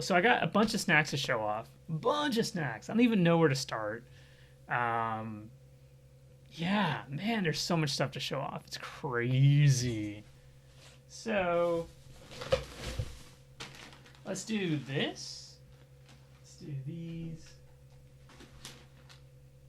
so I got a bunch of snacks to show off. Bunch of snacks. I don't even know where to start. Um, yeah, man, there's so much stuff to show off. It's crazy. So let's do this. Let's do these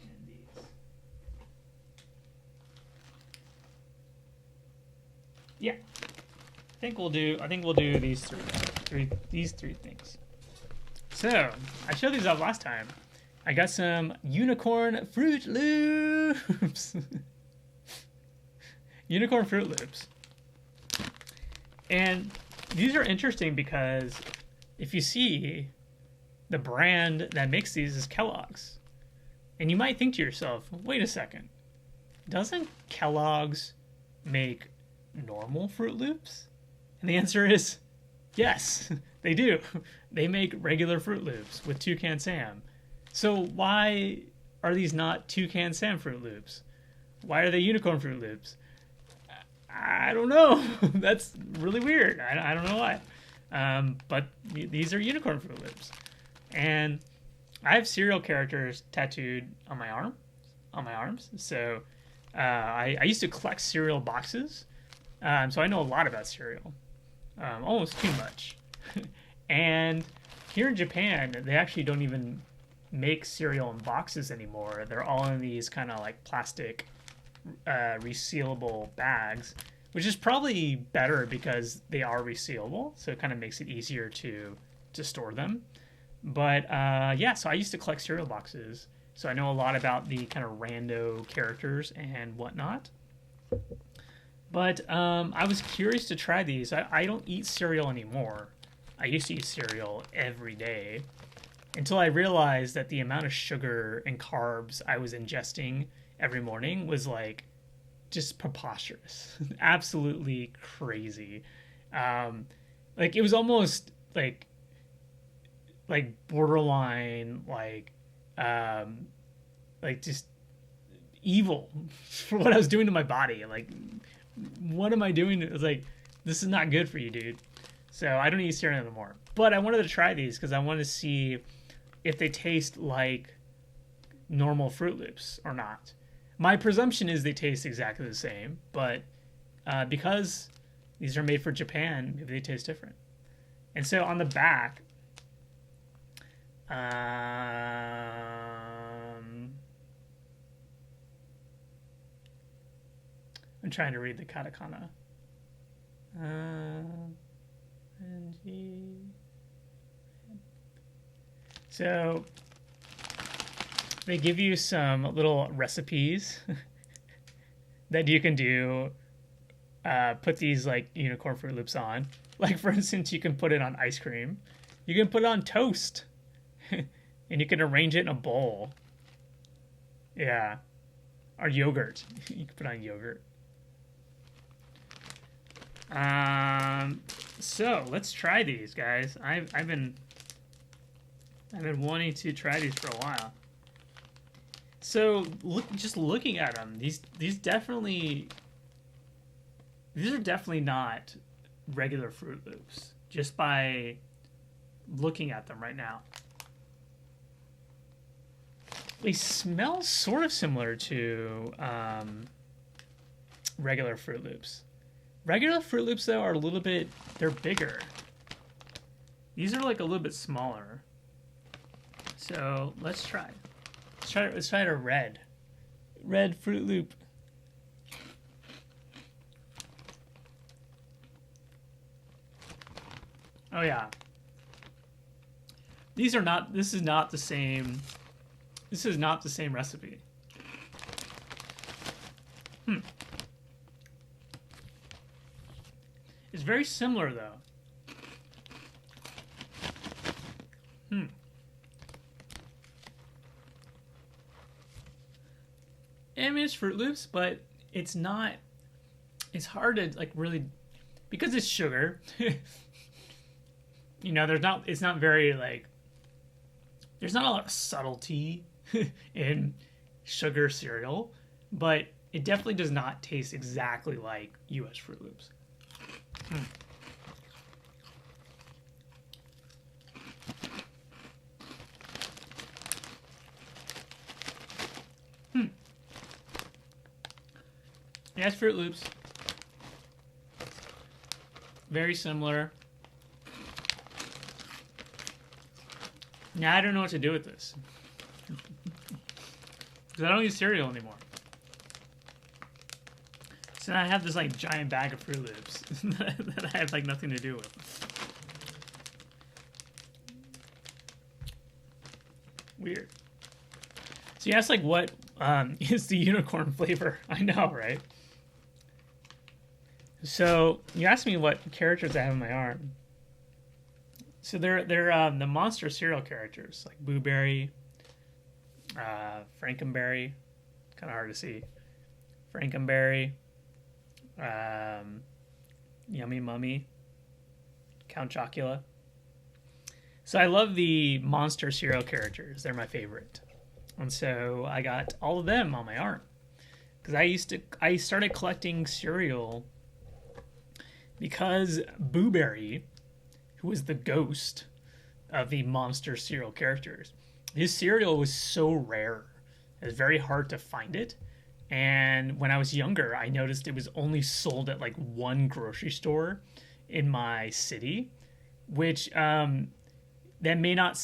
and these. Yeah, I think we'll do these these three things. So I showed these off last time. I got some unicorn Fruit Loops. Unicorn Fruit Loops. And these are interesting because if you see, the brand that makes these is Kellogg's. And you might think to yourself, wait a second, doesn't Kellogg's make normal Fruit Loops? And the answer is yes, they do. They make regular Fruit Loops with Toucan Sam. So why are these not Toucan Sam Fruit Loops? Why are they Unicorn Fruit Loops? I don't know. That's really weird. I don't know why. But these are Unicorn Fruit Loops. And I have cereal characters tattooed on my arms. So I used to collect cereal boxes. So I know a lot about cereal. Almost too much. And here in Japan, they actually don't even make cereal in boxes anymore. They're all in these kind of like plastic resealable bags, which is probably better because they are resealable, so it kind of makes it easier to store them. But yeah, so I used to collect cereal boxes, so I know a lot about the kind of rando characters and whatnot. But I was curious to try these. I don't eat cereal anymore. I used to eat cereal every day until I realized that the amount of sugar and carbs I was ingesting every morning was like just preposterous. Absolutely crazy. Like it was almost like borderline like just evil for what I was doing to my body. Like, what am I doing? It was like, this is not good for you, dude. So I don't eat cereal anymore. But I wanted to try these because I wanted to see if they taste like normal Fruit Loops or not. My presumption is they taste exactly the same, but because these are made for Japan, maybe they taste different. And so on the back, I'm trying to read the katakana. So they give you some little recipes that you can do. Put these like unicorn Fruit Loops on. Like for instance, you can put it on ice cream. You can put it on toast, and you can arrange it in a bowl. Yeah, or yogurt. You can put on yogurt. So let's try these, guys. I've been wanting to try these for a while. So just looking at them, these are definitely not regular Fruit Loops. Just by looking at them right now, they smell sort of similar to regular Fruit Loops. Regular Fruit Loops, though, are they're bigger. These are like a little bit smaller. So let's try. Let's try a red Fruit Loop. Oh yeah. This is not the same recipe. It's very similar though. I mean, it's Fruit Loops, but it's not. It's hard to like really, because it's sugar. It's not very like. There's not a lot of subtlety in sugar cereal, but it definitely does not taste exactly like U.S. Fruit Loops. Yeah, it's Fruit Loops. Very similar. Now I don't know what to do with this. Because I don't eat cereal anymore. So now I have this like giant bag of Fruit Loops that I have like nothing to do with. Weird. So you asked like what is the unicorn flavor? I know, right? So you asked me what characters I have in my arm. So they're the monster cereal characters like Blueberry, Frankenberry, kind of hard to see. Frankenberry, Yummy Mummy, Count Chocula. So I love the monster cereal characters. They're my favorite. And so I got all of them on my arm. Because I started collecting cereal because Blueberry, who was the ghost of the monster cereal characters, his cereal was so rare. It was very hard to find it. And when I was younger, I noticed it was only sold at like one grocery store in my city, which that may not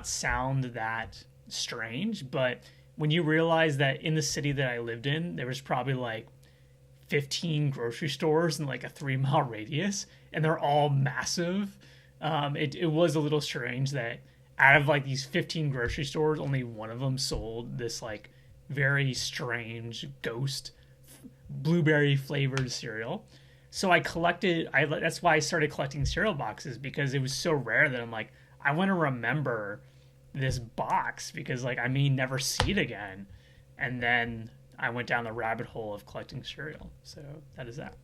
sound that strange, but when you realize that in the city that I lived in, there was probably like 15 grocery stores in like a 3-mile radius, and they're all massive. It was a little strange that out of like these 15 grocery stores, only one of them sold this like very strange ghost blueberry flavored cereal. So that's why I started collecting cereal boxes, because it was so rare that I'm like, I want to remember this box because like I may never see it again. And then I went down the rabbit hole of collecting cereal. So that is that.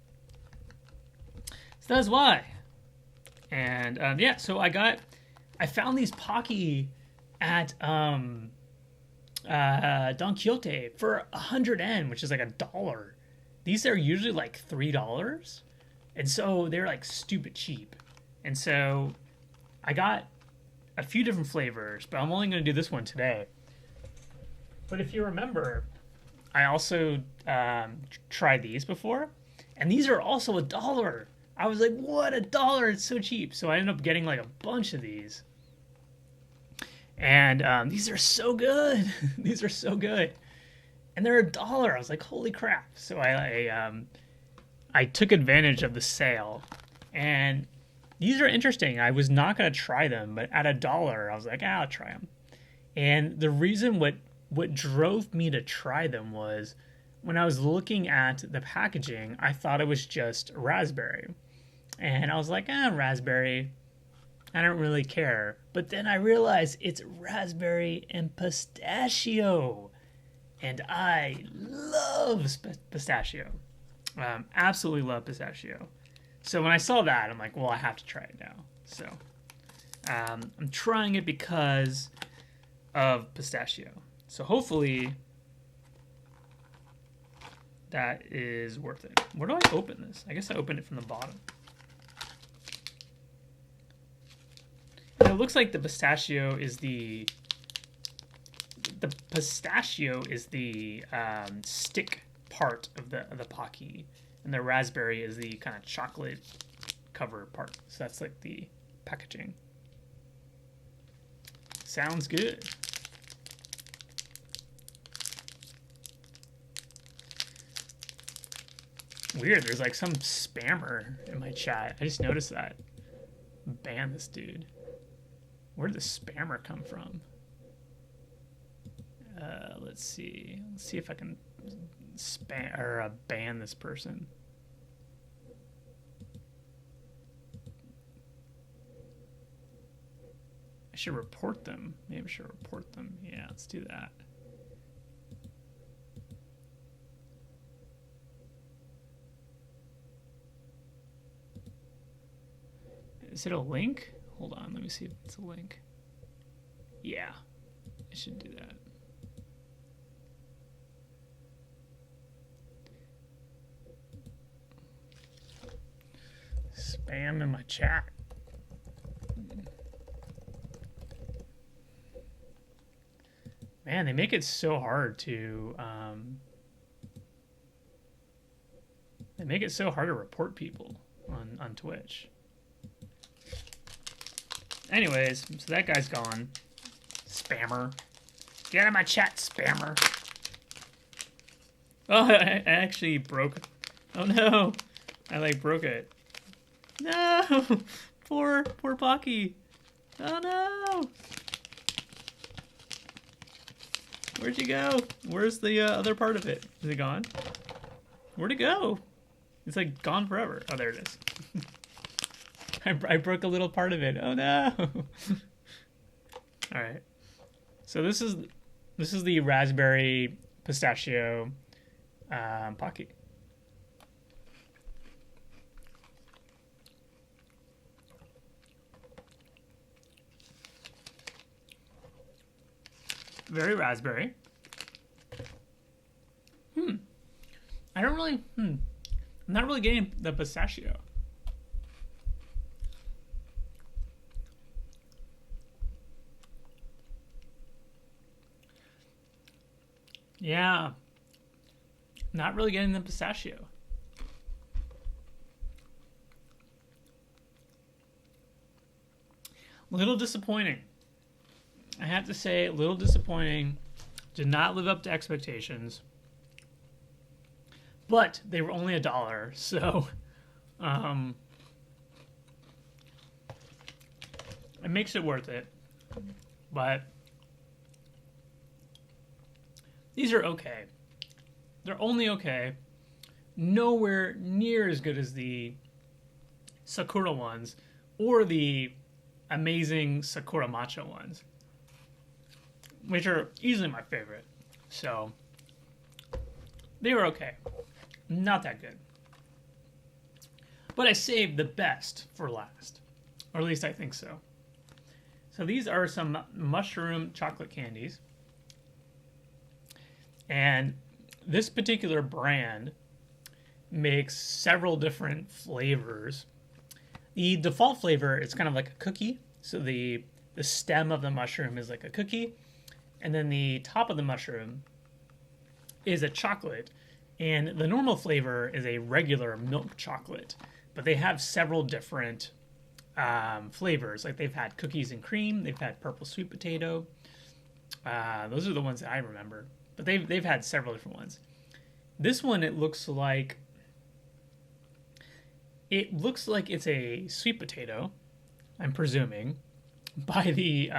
So that's why. And yeah, so I found these Pocky at Don Quixote for 100 yen, which is like $1. These are usually like $3, and so they're like stupid cheap. And so I got a few different flavors, but I'm only going to do this one today. But if you remember, I also tried these before, and these are also $1. I was like, what, $1? It's so cheap. So I ended up getting like a bunch of these. And these are so good. These are so good. And they're $1. I was like, holy crap. So I took advantage of the sale. And these are interesting. I was not going to try them, but at $1, I was like, I'll try them. And the reason what drove me to try them was when I was looking at the packaging, I thought it was just raspberry. And I was like, raspberry, I don't really care. But then I realized it's raspberry and pistachio. And I love pistachio. Absolutely love pistachio. So when I saw that, I'm like, well, I have to try it now. So I'm trying it because of pistachio. So hopefully that is worth it. Where do I open this? I guess I opened it from the bottom. And it looks like the pistachio is the stick part of the Pocky, and the raspberry is the kind of chocolate cover part. So that's like the packaging. Sounds good. Weird, there's like some spammer in my chat. I just noticed that. Ban this dude. Where did the spammer come from? Let's see. Let's see if I can ban this person. I should report them. Maybe I should report them. Yeah, let's do that. Is it a link? Hold on, let me see if it's a link. Yeah, I should do that. Spam in my chat. Man, they make it so hard to make it so hard to report people on Twitch. Anyways, so that guy's gone. Spammer. Get out of my chat, spammer. Oh, I actually broke. Oh no. I like broke it. No. Poor Pocky. Oh no. Where'd you go? Where's the other part of it? Is it gone? Where'd it go? It's like gone forever. Oh, there it is. I broke a little part of it. Oh no. All right. So this is the raspberry pistachio Pocky. Very raspberry. I don't really. I'm not really getting the pistachio. Yeah. Not really getting the pistachio. A little disappointing. I have to say, a little disappointing. Did not live up to expectations. But they were only $1, so it makes it worth it. But these are okay. They're only okay. Nowhere near as good as the Sakura ones or the amazing Sakura matcha ones, which are easily my favorite. So they were okay. Not that good. But I saved the best for last. Or at least I think so. So these are some mushroom chocolate candies. And this particular brand makes several different flavors. The default flavor is kind of like a cookie. So the stem of the mushroom is like a cookie. And then the top of the mushroom is a chocolate. And the normal flavor is a regular milk chocolate. But they have several different flavors. Like they've had cookies and cream. They've had purple sweet potato. Those are the ones that I remember. But they've had several different ones. This one, it looks like it's a sweet potato, I'm presuming, by the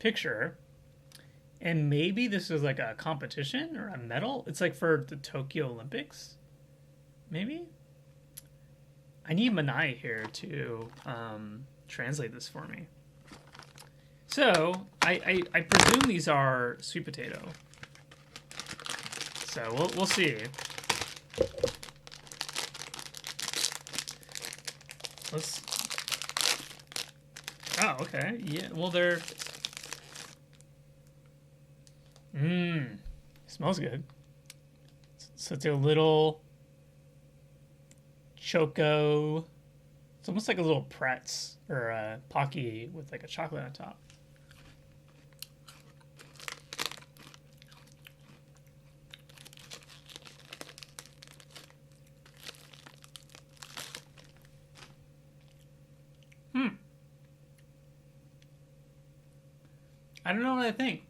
picture. And maybe this is like a competition or a medal. It's like for the Tokyo Olympics. Maybe? I need Manai here to translate this for me. So, I presume these are sweet potato. So, we'll see. Let's... Oh, okay. Yeah, well, they're... Smells good. So it's a little choco. It's almost like a little pretz or a Pocky with like a chocolate on top. I don't know what I think.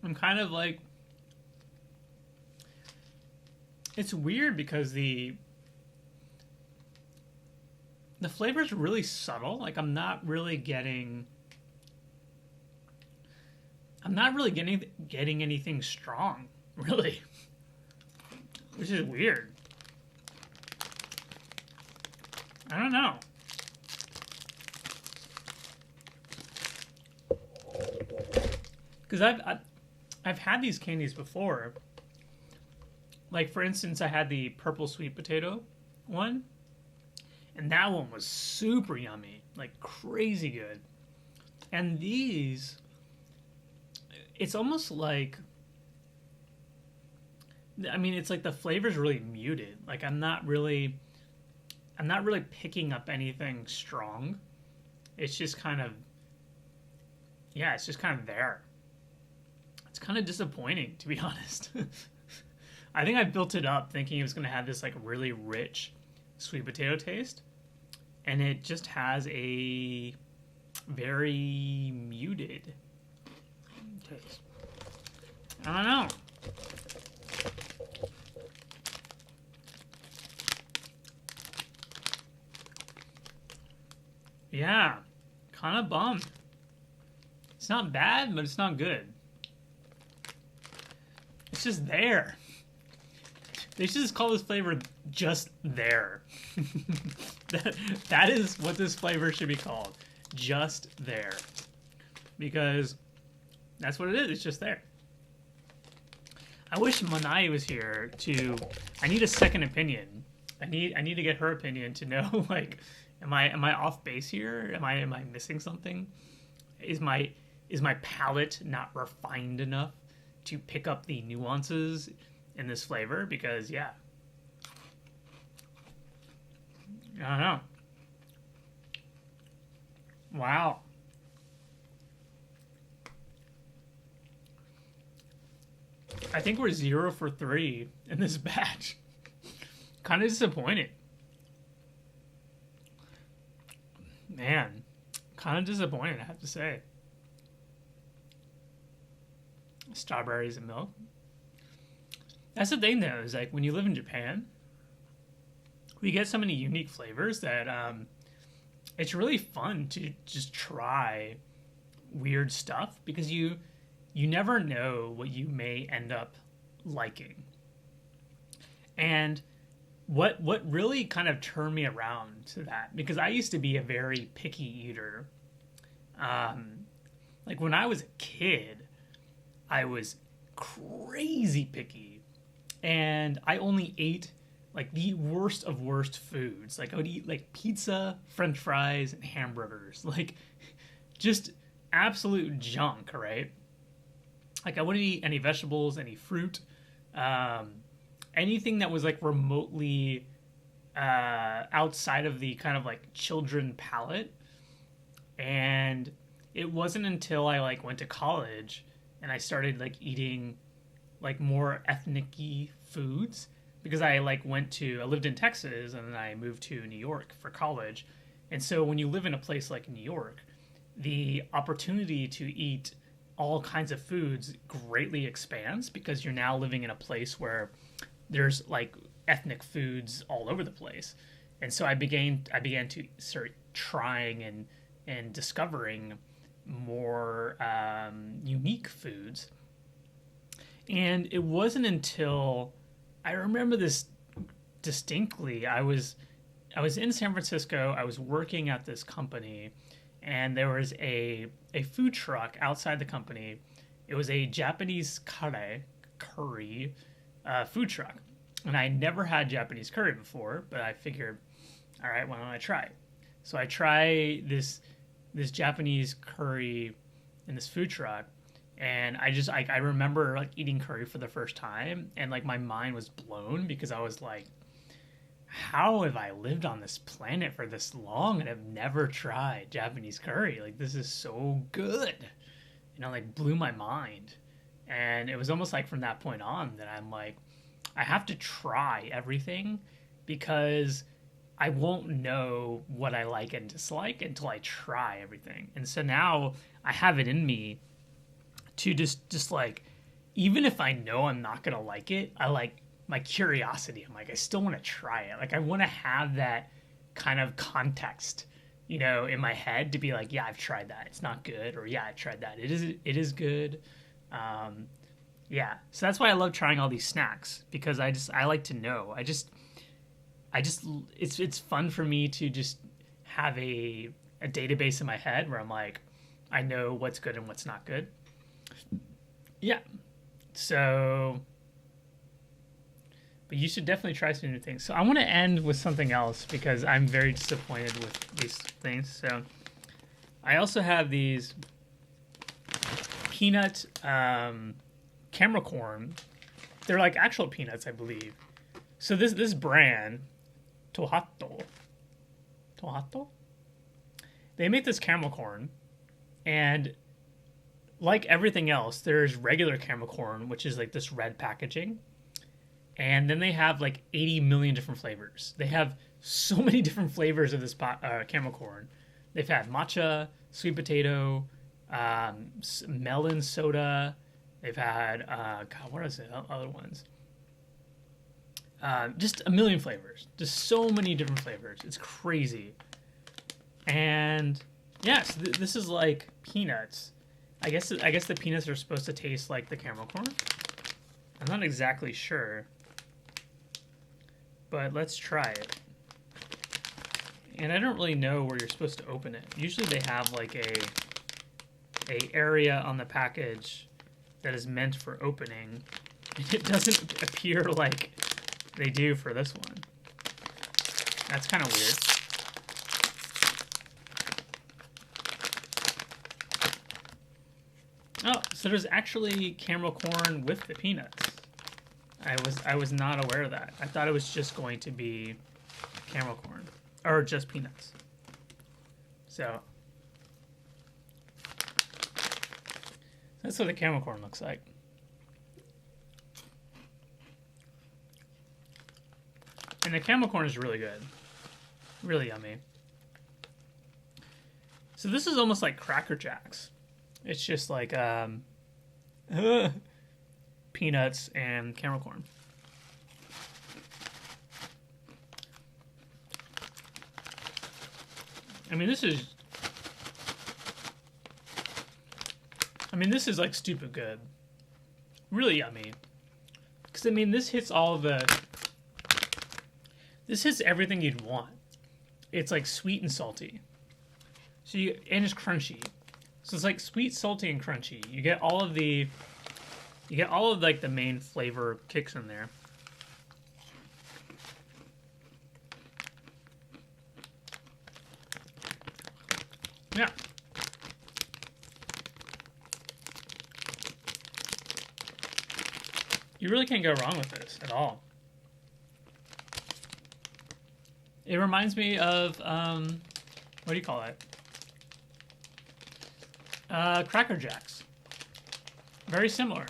I'm kind of like, it's weird because the flavor's really subtle. Like I'm not really getting anything strong, really, which is weird. I don't know. Because I've had these candies before. Like, for instance, I had the purple sweet potato one. And that one was super yummy. Like, crazy good. And these... It's almost like... I mean, it's like the flavor's really muted. Like I'm not really picking up anything strong. It's just kind of, yeah, it's just kind of there. It's kind of disappointing, to be honest. I think I built it up thinking it was going to have this like really rich sweet potato taste, and it just has a very muted taste. I don't know. Yeah, kind of bummed. It's not bad, but it's not good. It's just there. They should just call this flavor just there. that is what this flavor should be called. Just there. Because that's what it is. It's just there. I wish Manai was here to... I need a second opinion. I need to get her opinion to know, like, am I off base here? Am I missing something? Is my palate not refined enough to pick up the nuances in this flavor? Because yeah, I don't know. Wow. I think we're 0 for 3 in this batch. Kind of disappointed. Man, kind of disappointed, I have to say. Strawberries and milk. That's the thing, though, is like when you live in Japan, we get so many unique flavors that it's really fun to just try weird stuff because you never know what you may end up liking. And what really kind of turned me around to that, because I used to be a very picky eater. Like when I was a kid, I was crazy picky, and I only ate like the worst of worst foods. Like I would eat like pizza, French fries, and hamburgers, like just absolute junk, right? Like I wouldn't eat any vegetables, any fruit, anything that was like remotely outside of the kind of like children palate. And it wasn't until I like went to college and I started like eating like more ethnic-y foods, because I lived in Texas and then I moved to New York for college. And so when you live in a place like New York, the opportunity to eat all kinds of foods greatly expands, because you're now living in a place where there's like ethnic foods all over the place. And so I began to start trying and discovering more unique foods. And it wasn't until I remember this distinctly. I was in San Francisco. I was working at this company, and there was a food truck outside the company. It was a Japanese curry food truck, and I never had Japanese curry before. But I figured, all right, why don't I try it? So I try this Japanese curry in this food truck, and I remember like eating curry for the first time, and like my mind was blown, because I was like, how have I lived on this planet for this long and have never tried Japanese curry? Like, this is so good. You know, like blew my mind. And it was almost like from that point on that I'm like, I have to try everything, because I won't know what I like and dislike until I try everything. And so now I have it in me to just like, even if I know I'm not going to like it, I like my curiosity. I'm like, I still want to try it. Like, I want to have that kind of context, you know, in my head to be like, yeah, I've tried that. It's not good. Or yeah, I tried that. It is good. Yeah. So that's why I love trying all these snacks, because I like to know. It's fun for me to just have a database in my head where I'm like, I know what's good and what's not good. Yeah. So, but you should definitely try some new things. So I want to end with something else, because I'm very disappointed with these things. So I also have these peanut camera corn they're like actual peanuts, I believe. So this brand, Tohato, they make this caramel corn, and like everything else, there's regular caramel corn, which is like this red packaging, and then they have like 80 million different flavors. They have so many different flavors of this caramel corn. They've had matcha, sweet potato, melon soda. They've had God, what is it? Other ones. Just a million flavors. Just so many different flavors. It's crazy. And yes, this is like peanuts. I guess the peanuts are supposed to taste like the caramel corn. I'm not exactly sure, but let's try it. And I don't really know where you're supposed to open it. Usually they have like a area on the package that is meant for opening. And it doesn't appear like they do for this one. That's kind of weird. Oh, so there's actually caramel corn with the peanuts. I was not aware of that. I thought it was just going to be caramel corn. Or just peanuts. So that's what the caramel corn looks like. And the caramel corn is really good. Really yummy. So this is almost like Cracker Jacks. It's just like peanuts and caramel corn. I mean, this is like stupid good. Really yummy. Because, I mean, this hits everything you'd want. It's like sweet and salty. And it's crunchy. So it's like sweet, salty, and crunchy. You get all of like the main flavor kicks in there. Yeah. You really can't go wrong with this at all. It reminds me of, what do you call it? Cracker Jacks. Very similar.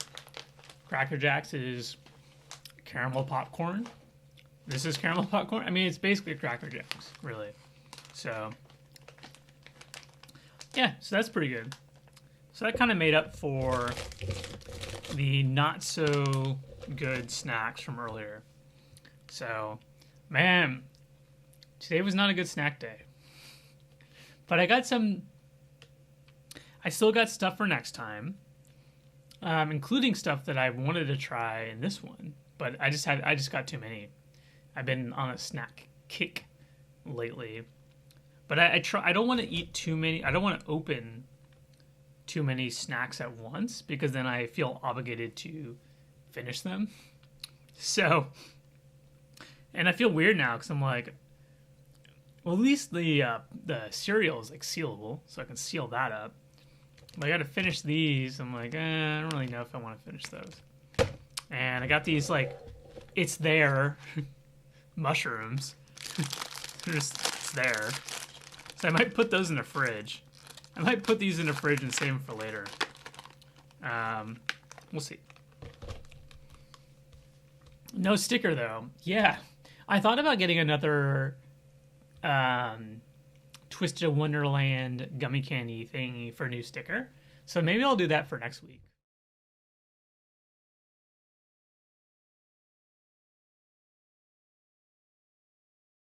Cracker Jacks is caramel popcorn. This is caramel popcorn. I mean, it's basically Cracker Jacks, really. So, yeah, so that's pretty good. So that kind of made up for the not so good snacks from earlier. So, man, today was not a good snack day. But I still got stuff for next time, including stuff that I wanted to try in this one. But I just got too many. I've been on a snack kick lately. But I don't want to eat too many. I don't want to open too many snacks at once because then I feel obligated to finish them. So, and I feel weird now because I'm like, well, at least the cereal is like sealable, so I can seal that up. But I got to finish these. I'm like, I don't really know if I want to finish those. And I got these like, it's there mushrooms. It's there. So I might put those in the fridge. I might put these in the fridge and save them for later. We'll see. No sticker, though. Yeah. I thought about getting another Twisted Wonderland gummy candy thingy for a new sticker. So maybe I'll do that for next week.